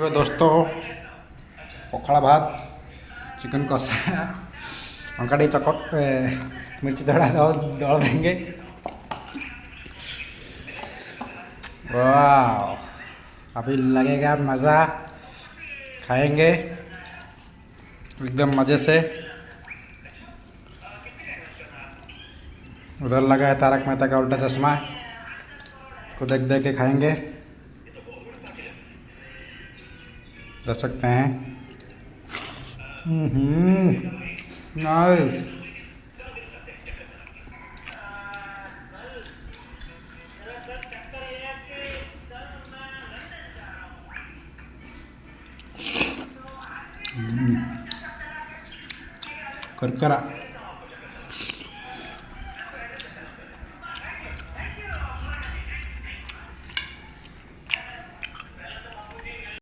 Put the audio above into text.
तो दोस्तों पखाड़ा भात चिकन कषा अंकाटी चकट मिर्ची दड़ा दौड़ देंगे। वाह अभी लगेगा मज़ा, खाएंगे एकदम मज़े से। उधर लगा है तारक मेहता का उल्टा चश्मा, को देख देख के खाएंगे, देख सकते हैं। नाइस। करकरा।